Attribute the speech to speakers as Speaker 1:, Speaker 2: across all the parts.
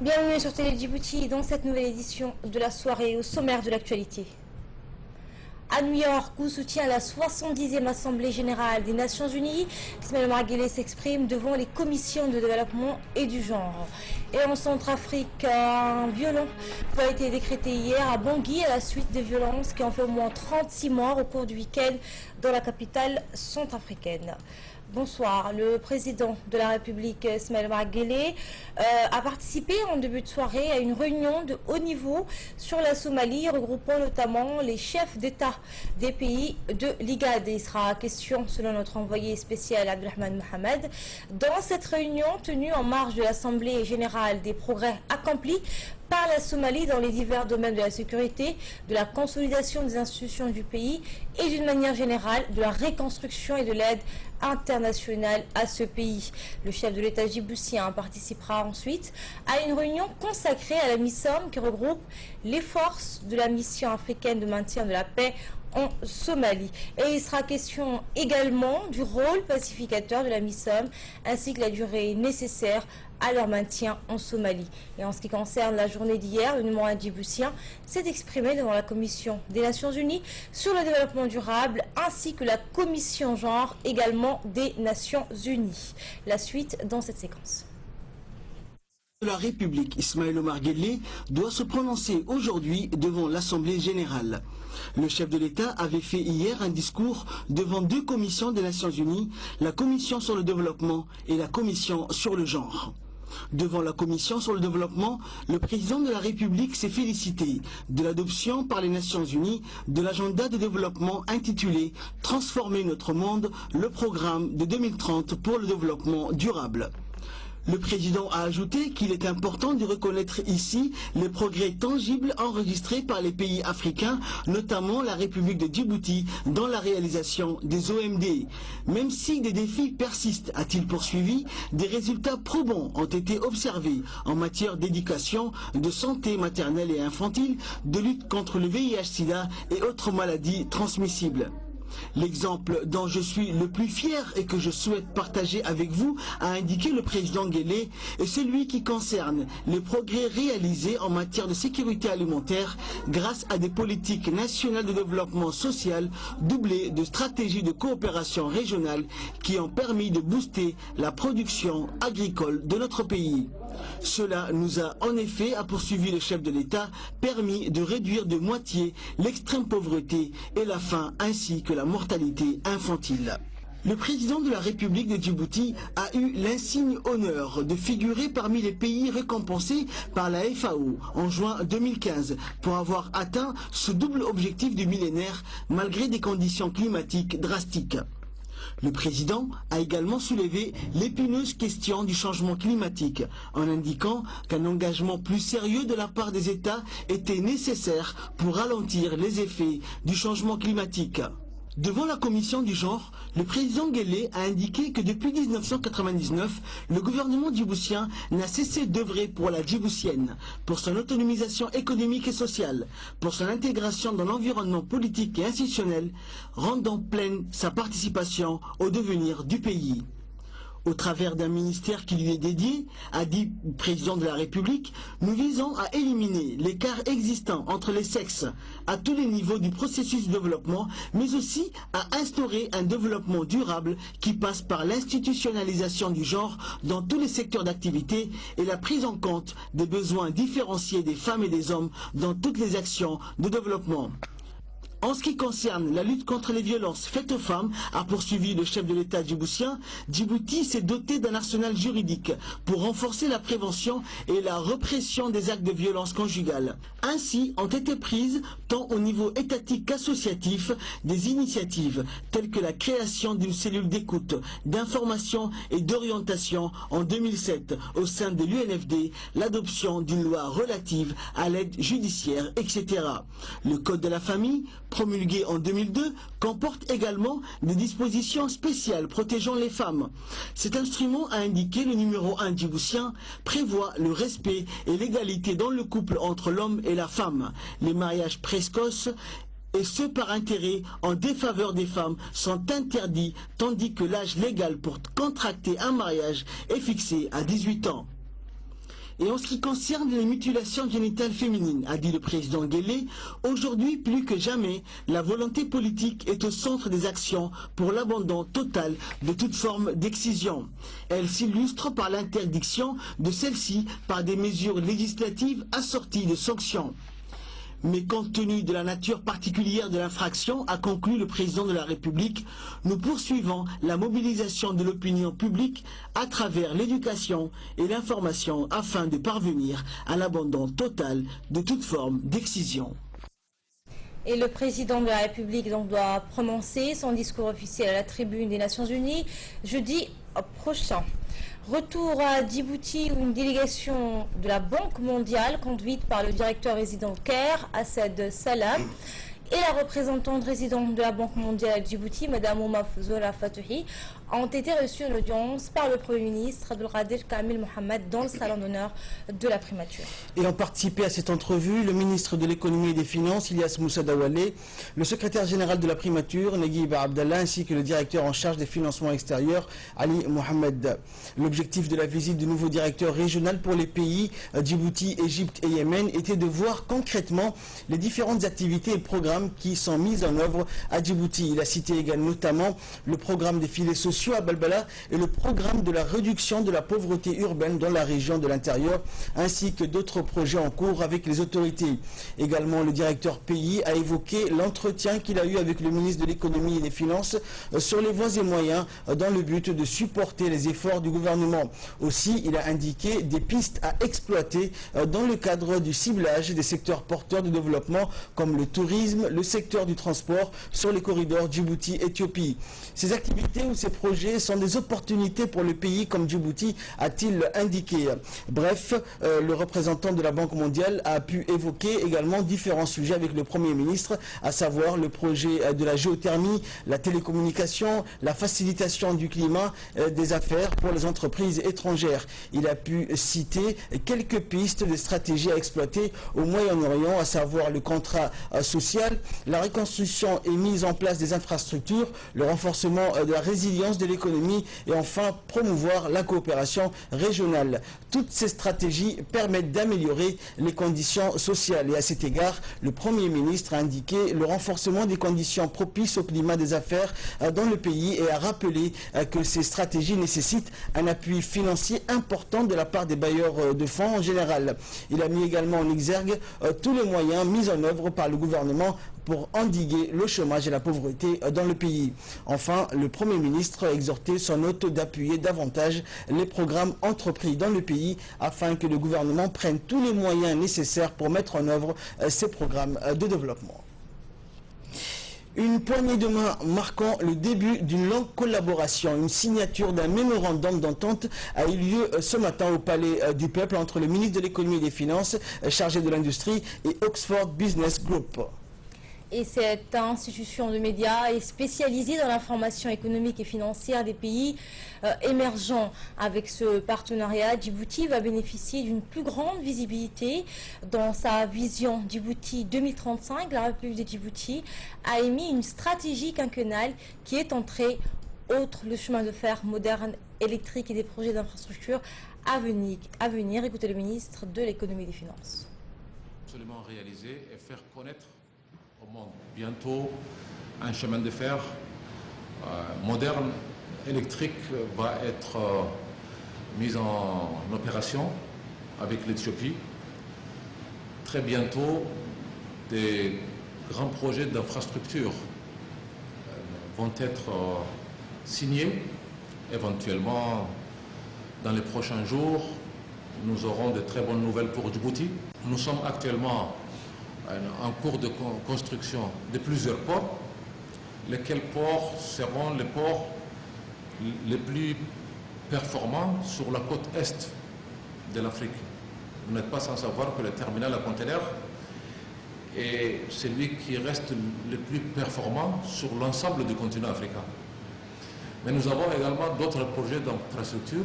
Speaker 1: Bienvenue sur Télé Djibouti dans cette nouvelle édition de la soirée au sommaire de l'actualité. À New York, où soutient la 70e Assemblée Générale des Nations Unies, Ismaël Omar Guelleh s'exprime devant les commissions de développement et du genre. Et en Centrafrique, un violent a été décrété hier à Bangui à la suite des violences qui ont fait au moins 36 morts au cours du week-end dans la capitale centrafricaine. Bonsoir. Le président de la République, Ismaël Omar Guelleh, a participé en début de soirée à une réunion de haut niveau sur la Somalie, regroupant notamment les chefs d'État des pays de l'IGAD. Il sera question, selon notre envoyé spécial Abdelrahman Mohamed, dans cette réunion tenue en marge de l'Assemblée générale, des progrès accomplis par la Somalie dans les divers domaines de la sécurité, de la consolidation des institutions du pays et d'une manière générale de la reconstruction et de l'aide internationale à ce pays. Le chef de l'État djiboutien participera ensuite à une réunion consacrée à la MISOM qui regroupe les forces de la mission africaine de maintien de la paix en Somalie. Et il sera question également du rôle pacificateur de la MISOM ainsi que la durée nécessaire à leur maintien en Somalie. Et en ce qui concerne la journée d'hier, le numéro 1 djiboutien s'est exprimé devant la Commission des Nations Unies sur le développement durable ainsi que la Commission genre également des Nations Unies. La suite dans cette séquence.
Speaker 2: La République, Ismaël Omar Guelleh, doit se prononcer aujourd'hui devant l'Assemblée générale. Le chef de l'État avait fait hier un discours devant deux commissions des Nations Unies, la Commission sur le développement et la Commission sur le genre. Devant la Commission sur le développement, le président de la République s'est félicité de l'adoption par les Nations Unies de l'agenda de développement intitulé « Transformer notre monde, le programme de 2030 pour le développement durable ». Le président a ajouté qu'il est important de reconnaître ici les progrès tangibles enregistrés par les pays africains, notamment la République de Djibouti, dans la réalisation des OMD. Même si des défis persistent, a-t-il poursuivi, des résultats probants ont été observés en matière d'éducation, de santé maternelle et infantile, de lutte contre le VIH-Sida et autres maladies transmissibles. L'exemple dont je suis le plus fier et que je souhaite partager avec vous, a indiqué le président Guelleh, est celui qui concerne les progrès réalisés en matière de sécurité alimentaire grâce à des politiques nationales de développement social doublées de stratégies de coopération régionale qui ont permis de booster la production agricole de notre pays. Cela nous a en effet, a poursuivi le chef de l'État, permis de réduire de moitié l'extrême pauvreté et la faim ainsi que la mortalité infantile. Le président de la République de Djibouti a eu l'insigne honneur de figurer parmi les pays récompensés par la FAO en juin 2015 pour avoir atteint ce double objectif du millénaire malgré des conditions climatiques drastiques. Le président a également soulevé l'épineuse question du changement climatique en indiquant qu'un engagement plus sérieux de la part des États était nécessaire pour ralentir les effets du changement climatique. Devant la commission du genre, le président Guelleh a indiqué que depuis 1999, le gouvernement djiboutien n'a cessé d'œuvrer pour la djiboutienne, pour son autonomisation économique et sociale, pour son intégration dans l'environnement politique et institutionnel, rendant pleine sa participation au devenir du pays. Au travers d'un ministère qui lui est dédié, a dit le président de la République, nous visons à éliminer l'écart existant entre les sexes à tous les niveaux du processus de développement, mais aussi à instaurer un développement durable qui passe par l'institutionnalisation du genre dans tous les secteurs d'activité et la prise en compte des besoins différenciés des femmes et des hommes dans toutes les actions de développement. En ce qui concerne la lutte contre les violences faites aux femmes, a poursuivi le chef de l'État djiboutien, Djibouti s'est doté d'un arsenal juridique pour renforcer la prévention et la répression des actes de violence conjugale. Ainsi ont été prises, tant au niveau étatique qu'associatif, des initiatives telles que la création d'une cellule d'écoute, d'information et d'orientation en 2007 au sein de l'UNFD, l'adoption d'une loi relative à l'aide judiciaire, etc. Le Code de la famille, promulgué en 2002, comporte également des dispositions spéciales protégeant les femmes. Cet instrument, a indiqué le numéro 1 djiboutien, prévoit le respect et l'égalité dans le couple entre l'homme et la femme, les mariages précoces et ceux par intérêt en défaveur des femmes sont interdits, tandis que l'âge légal pour contracter un mariage est fixé à 18 ans. Et en ce qui concerne les mutilations génitales féminines, a dit le président Guelleh, aujourd'hui plus que jamais, la volonté politique est au centre des actions pour l'abandon total de toute forme d'excision. Elle s'illustre par l'interdiction de celle-ci par des mesures législatives assorties de sanctions. Mais compte tenu de la nature particulière de l'infraction, a conclu le président de la République, nous poursuivons la mobilisation de l'opinion publique à travers l'éducation et l'information afin de parvenir à l'abandon total de toute forme d'excision.
Speaker 1: Et le président de la République donc doit prononcer son discours officiel à la tribune des Nations Unies jeudi prochain. Retour à Djibouti où une délégation de la Banque mondiale conduite par le directeur résident Caire, Assad Salam, et la représentante résidente de la Banque mondiale à Djibouti, Mme Ouma Zola Fatouhi, ont été reçus en audience par le Premier ministre Abdelkader Kamil Mohamed dans le salon d'honneur de la primature.
Speaker 3: Et ont participé à cette entrevue le ministre de l'économie et des finances, Ilyas Moussa Dawalé, le secrétaire général de la primature, Naguib Abdallah, ainsi que le directeur en charge des financements extérieurs, Ali Mohamed. L'objectif de la visite du nouveau directeur régional pour les pays Djibouti, Égypte et Yémen était de voir concrètement les différentes activités et programmes qui sont mis en œuvre à Djibouti. Il a cité également notamment le programme des filets sociaux à Balbala et le programme de la réduction de la pauvreté urbaine dans la région de l'intérieur, ainsi que d'autres projets en cours avec les autorités. Également, le directeur pays a évoqué l'entretien qu'il a eu avec le ministre de l'économie et des finances sur les voies et moyens dans le but de supporter les efforts du gouvernement. Aussi, il a indiqué des pistes à exploiter dans le cadre du ciblage des secteurs porteurs de développement comme le tourisme, le secteur du transport sur les corridors Djibouti-Éthiopie. Ces activités ou ces projets sont des opportunités pour le pays comme Djibouti, a-t-il indiqué. Bref, le représentant de la Banque mondiale a pu évoquer également différents sujets avec le Premier ministre, à savoir le projet de la géothermie, la télécommunication, la facilitation du climat des affaires pour les entreprises étrangères. Il a pu citer quelques pistes de stratégies à exploiter au Moyen-Orient, à savoir le contrat social, la reconstruction et mise en place des infrastructures, le renforcement de la résilience de l'économie et enfin promouvoir la coopération régionale. Toutes ces stratégies permettent d'améliorer les conditions sociales et à cet égard, le Premier ministre a indiqué le renforcement des conditions propices au climat des affaires dans le pays et a rappelé que ces stratégies nécessitent un appui financier important de la part des bailleurs de fonds en général. Il a mis également en exergue tous les moyens mis en œuvre par le gouvernement pour endiguer le chômage et la pauvreté dans le pays. Enfin, le Premier ministre a exhorté son hôte d'appuyer davantage les programmes entrepris dans le pays afin que le gouvernement prenne tous les moyens nécessaires pour mettre en œuvre ces programmes de développement. Une poignée de main marquant le début d'une longue collaboration, une signature d'un mémorandum d'entente a eu lieu ce matin au Palais du Peuple entre le ministre de l'économie et des finances chargé de l'industrie et Oxford Business Group.
Speaker 1: Et cette institution de médias est spécialisée dans l'information économique et financière des pays émergents. Avec ce partenariat, Djibouti va bénéficier d'une plus grande visibilité. Dans sa vision Djibouti 2035, la République de Djibouti a émis une stratégie quinquennale qui est entrée, outre le chemin de fer moderne, électrique et des projets d'infrastructure à venir. Écoutez le ministre de l'économie et des finances.
Speaker 4: Absolument réaliser et faire connaître au monde. Bientôt, un chemin de fer moderne, électrique, va être mis en opération avec l'Éthiopie. Très bientôt, des grands projets d'infrastructure vont être signés. Éventuellement, dans les prochains jours, nous aurons de très bonnes nouvelles pour Djibouti. Nous sommes actuellement en cours de construction de plusieurs ports, lesquels ports seront les ports les plus performants sur la côte est de l'Afrique. Vous n'êtes pas sans savoir que le terminal à conteneurs est celui qui reste le plus performant sur l'ensemble du continent africain. Mais nous avons également d'autres projets d'infrastructure,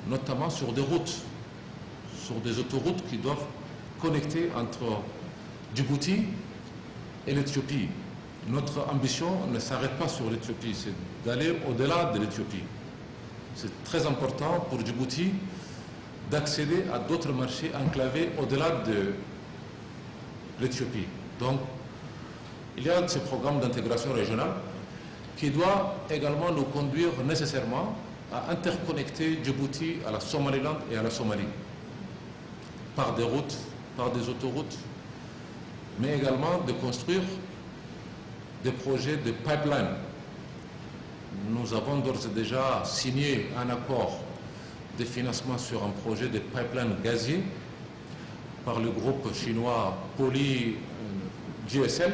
Speaker 4: notamment sur des routes, sur des autoroutes qui doivent connecter entre Djibouti et l'Éthiopie. Notre ambition ne s'arrête pas sur l'Éthiopie, c'est d'aller au-delà de l'Éthiopie. C'est très important pour Djibouti d'accéder à d'autres marchés enclavés au-delà de l'Éthiopie. Donc, il y a ce programme d'intégration régionale qui doit également nous conduire nécessairement à interconnecter Djibouti à la Somaliland et à la Somalie par des routes, par des autoroutes, mais également de construire des projets de pipeline. Nous avons d'ores et déjà signé un accord de financement sur un projet de pipeline gazier par le groupe chinois Poly GSL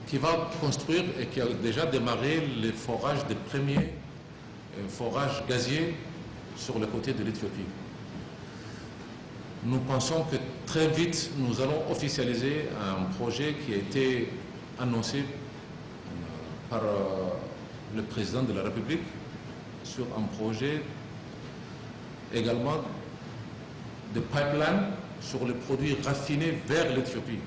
Speaker 4: qui va construire et qui a déjà démarré le forage des premiers forages gaziers sur le côté de l'Éthiopie. Nous pensons que très vite, nous allons officialiser un projet qui a été annoncé par le président de la République sur un projet également de pipeline sur les produits raffinés vers l'Éthiopie.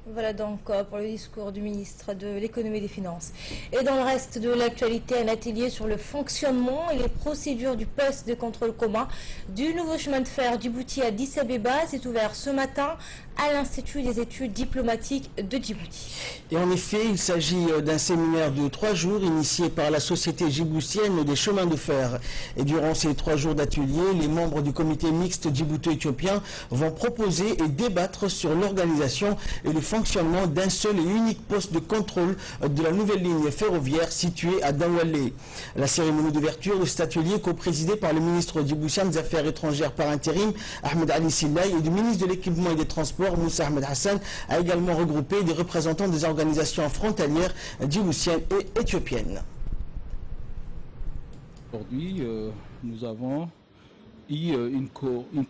Speaker 1: Voilà donc pour le discours du ministre de l'économie et des finances. Et dans le reste de l'actualité, un atelier sur le fonctionnement et les procédures du poste de contrôle commun du nouveau chemin de fer Djibouti à Addis Abeba s'est ouvert ce matin à l'Institut des études diplomatiques de Djibouti.
Speaker 3: Et en effet, il s'agit d'un séminaire de 3 jours initié par la Société djiboutienne des chemins de fer. Et durant ces 3 jours d'atelier, les membres du comité mixte djibouto-éthiopien vont proposer et débattre sur l'organisation et le fonctionnement d'un seul et unique poste de contrôle de la nouvelle ligne ferroviaire située à Dawalé. La cérémonie d'ouverture de cet atelier, co-présidée par le ministre djiboutien des Affaires étrangères par intérim, Ahmed Ali Sillaï, et du ministre de l'équipement et des transports, Moussa Ahmed Hassan, a également regroupé des représentants des organisations frontalières djiboutiennes et éthiopiennes.
Speaker 5: Aujourd'hui, nous avons eu une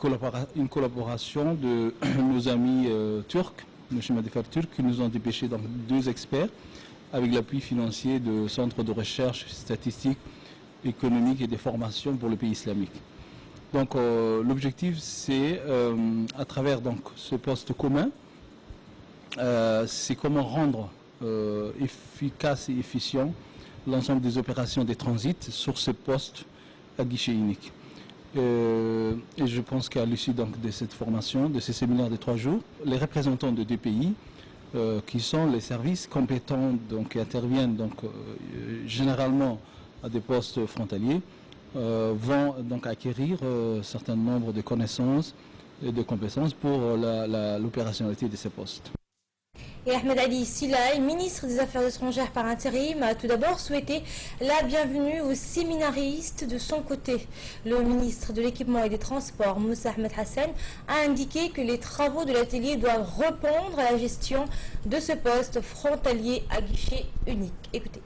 Speaker 5: collaboration de nos amis turcs, le chemin de fer turc, qui nous ont dépêché donc 2 experts avec l'appui financier de centres de recherche statistique, économique et de formation pour le pays islamique. Donc l'objectif, c'est à travers donc ce poste commun, c'est comment rendre efficace et efficient l'ensemble des opérations de transit sur ce poste à guichet unique. Et je pense qu'à l'issue donc de cette formation, de ces séminaires de 3 jours, les représentants de 2 pays, qui sont les services compétents donc, qui interviennent donc, généralement à des postes frontaliers, vont donc acquérir un certain nombre de connaissances et de compétences pour l'opérationnalité de ces postes.
Speaker 1: Et Ahmed Ali Sillaï, ministre des Affaires étrangères par intérim, a tout d'abord souhaité la bienvenue aux séminaristes. De son côté, le ministre de l'équipement et des transports, Moussa Ahmed Hassan, a indiqué que les travaux de l'atelier doivent répondre à la gestion de ce poste frontalier à guichet unique. Écoutez.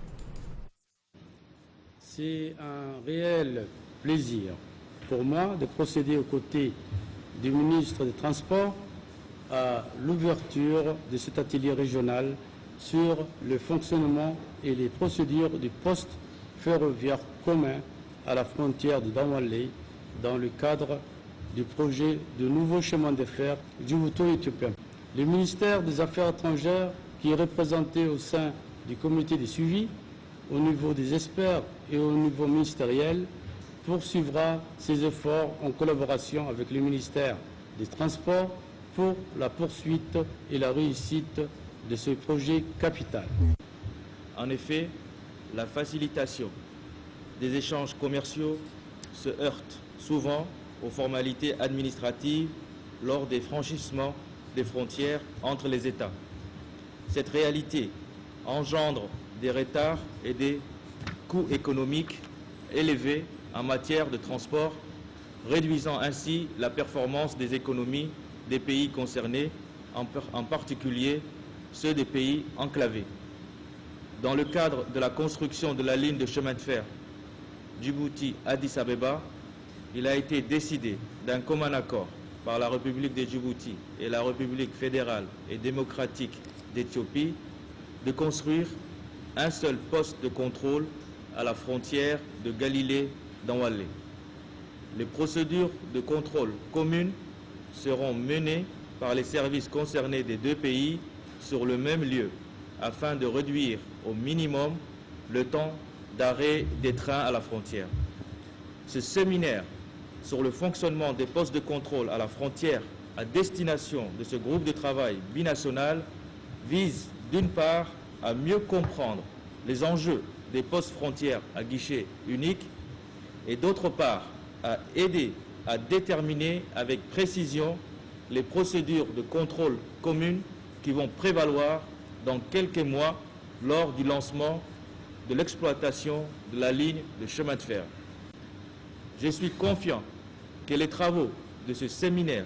Speaker 6: C'est un réel plaisir pour moi de procéder aux côtés du ministre des Transports à l'ouverture de cet atelier régional sur le fonctionnement et les procédures du poste ferroviaire commun à la frontière de Dawalé dans le cadre du projet de nouveau chemin de fer djibouto-éthiopien. Le ministère des Affaires étrangères, qui est représenté au sein du comité de suivi, au niveau des experts et au niveau ministériel, poursuivra ses efforts en collaboration avec le ministère des Transports pour la poursuite et la réussite de ce projet capital.
Speaker 7: En effet, la facilitation des échanges commerciaux se heurte souvent aux formalités administratives lors des franchissements des frontières entre les États. Cette réalité engendre des retards et des coûts économiques élevés en matière de transport, réduisant ainsi la performance des économies des pays concernés, en particulier ceux des pays enclavés. Dans le cadre de la construction de la ligne de chemin de fer Djibouti-Addis Abeba, il a été décidé d'un commun accord par la République de Djibouti et la République fédérale et démocratique d'Éthiopie de construire un seul poste de contrôle à la frontière de Galilée-Dawalé. Les procédures de contrôle communes seront menées par les services concernés des 2 pays sur le même lieu afin de réduire au minimum le temps d'arrêt des trains à la frontière. Ce séminaire sur le fonctionnement des postes de contrôle à la frontière à destination de ce groupe de travail binational vise d'une part à mieux comprendre les enjeux des postes frontières à guichet unique et d'autre part à aider à déterminer avec précision les procédures de contrôle communes qui vont prévaloir dans quelques mois lors du lancement de l'exploitation de la ligne de chemin de fer. Je suis confiant que les travaux de ce séminaire,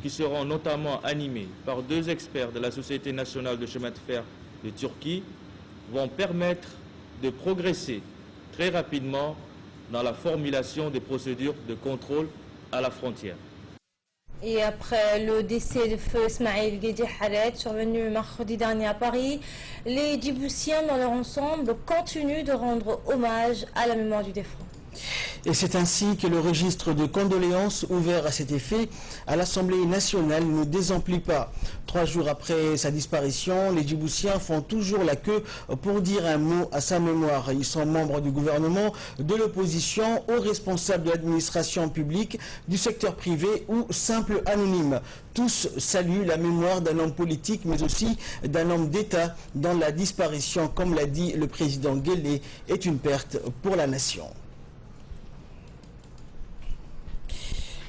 Speaker 7: qui seront notamment animés par 2 experts de la Société nationale de chemin de fer de Turquie, vont permettre de progresser très rapidement dans la formulation des procédures de contrôle à la frontière.
Speaker 1: Et après le décès de feu Ismail Guédi Haret, survenu mercredi dernier à Paris, les Djiboutiens dans leur ensemble continuent de rendre hommage à la mémoire du défunt.
Speaker 3: Et c'est ainsi que le registre de condoléances ouvert à cet effet à l'Assemblée nationale ne désemplit pas. 3 jours après sa disparition, les Djiboutiens font toujours la queue pour dire un mot à sa mémoire. Ils sont membres du gouvernement, de l'opposition, aux responsables de l'administration publique, du secteur privé ou simples anonymes. Tous saluent la mémoire d'un homme politique, mais aussi d'un homme d'État dont la disparition, comme l'a dit le président Guelleh, est une perte pour la nation.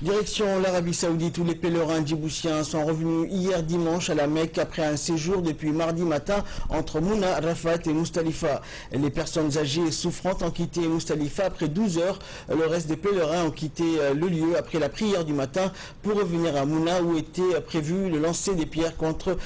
Speaker 3: Direction l'Arabie Saoudite où les pèlerins djiboutiens sont revenus hier dimanche à la Mecque après un séjour depuis mardi matin entre Mouna, Rafat et Moustalifa. Les personnes âgées et souffrantes ont quitté Moustalifa après 12 heures. Le reste des pèlerins ont quitté le lieu après la prière du matin pour revenir à Mouna où était prévu le lancer des pierres contre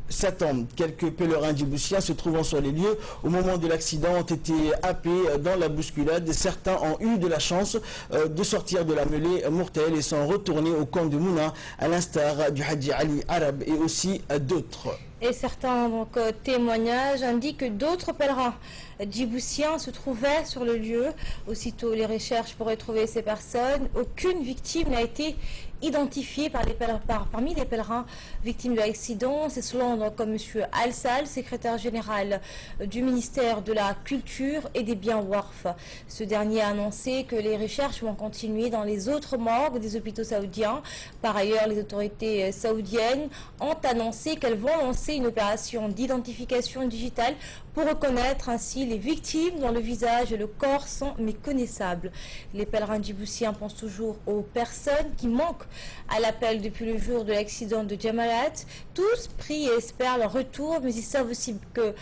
Speaker 3: Satan. Quelques pèlerins djiboutiens se trouvant sur les lieux au moment de l'accident ont été happés dans la bousculade. Certains ont eu de la chance de sortir de la mêlée mortelle et sont retournés au camp de Mouna, à l'instar du Hadji Ali Arab et aussi d'autres.
Speaker 1: Et certains témoignages indiquent que d'autres pèlerins djiboutiens se trouvaient sur le lieu. Aussitôt les recherches pour retrouver ces personnes, aucune victime n'a été identifiée parmi les pèlerins victimes de l'accident. C'est selon comme M. Al-Sal, secrétaire général du ministère de la Culture et des Biens Warf. Ce dernier a annoncé que les recherches vont continuer dans les autres morgues des hôpitaux saoudiens. Par ailleurs, les autorités saoudiennes ont annoncé qu'elles vont lancer une opération d'identification digitale pour reconnaître ainsi les victimes dont le visage et le corps sont méconnaissables. Les pèlerins djiboutiens pensent toujours aux personnes qui manquent à l'appel depuis le jour de l'accident de Jamalat. Tous prient et espèrent leur retour, mais ils savent aussi que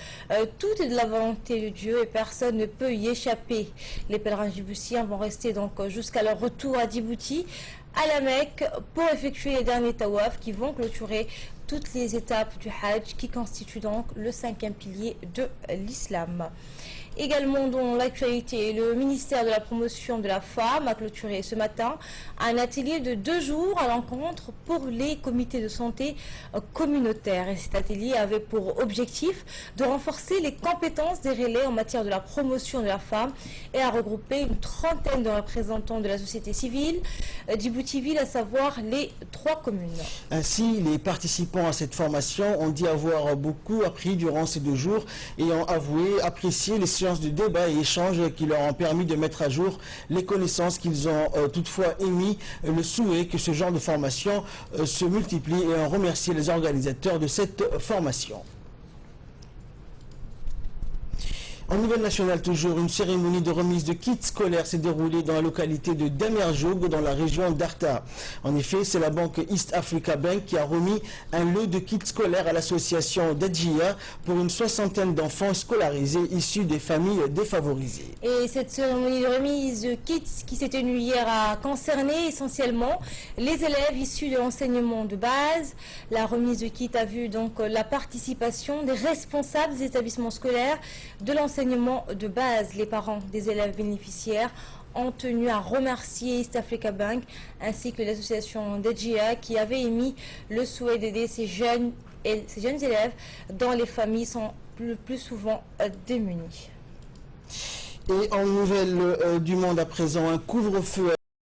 Speaker 1: tout est de la volonté de Dieu et personne ne peut y échapper. Les pèlerins djiboutiens vont rester donc jusqu'à leur retour à Djibouti, à la Mecque, pour effectuer les derniers tawaf qui vont clôturer toutes les étapes du Hajj qui constituent donc le 5e pilier de l'islam. Également dans l'actualité, le ministère de la Promotion de la Femme a clôturé ce matin un atelier de 2 jours à l'encontre pour les comités de santé communautaires. Et cet atelier avait pour objectif de renforcer les compétences des relais en matière de la promotion de la femme et a regroupé une trentaine de représentants de la société civile Djibouti-Ville, à savoir les 3 communes.
Speaker 3: Ainsi, les participants à cette formation ont dit avoir beaucoup appris durant ces 2 jours et ont apprécié les séances de débat et échanges qui leur ont permis de mettre à jour les connaissances qu'ils ont toutefois émis le souhait que ce genre de formation se multiplie et ont remercié les organisateurs de cette formation. En nouvelle nationale toujours, une cérémonie de remise de kits scolaires s'est déroulée dans la localité de Damerjoug, dans la région d'Arta. En effet, c'est la banque East Africa Bank qui a remis un lot de kits scolaires à l'association Dadjia pour une 60aine d'enfants scolarisés issus des familles défavorisées.
Speaker 1: Et cette cérémonie de remise de kits qui s'est tenue hier a concerné essentiellement les élèves issus de l'enseignement de base. La remise de kits a vu donc la participation des responsables des établissements scolaires de l'enseignement de base. Les parents des élèves bénéficiaires ont tenu à remercier East Africa Bank ainsi que l'association Dadjia qui avait émis le souhait d'aider ces jeunes élèves dont les familles sont le plus souvent démunies.
Speaker 3: Et en nouvelle du monde à présent, un couvre-feu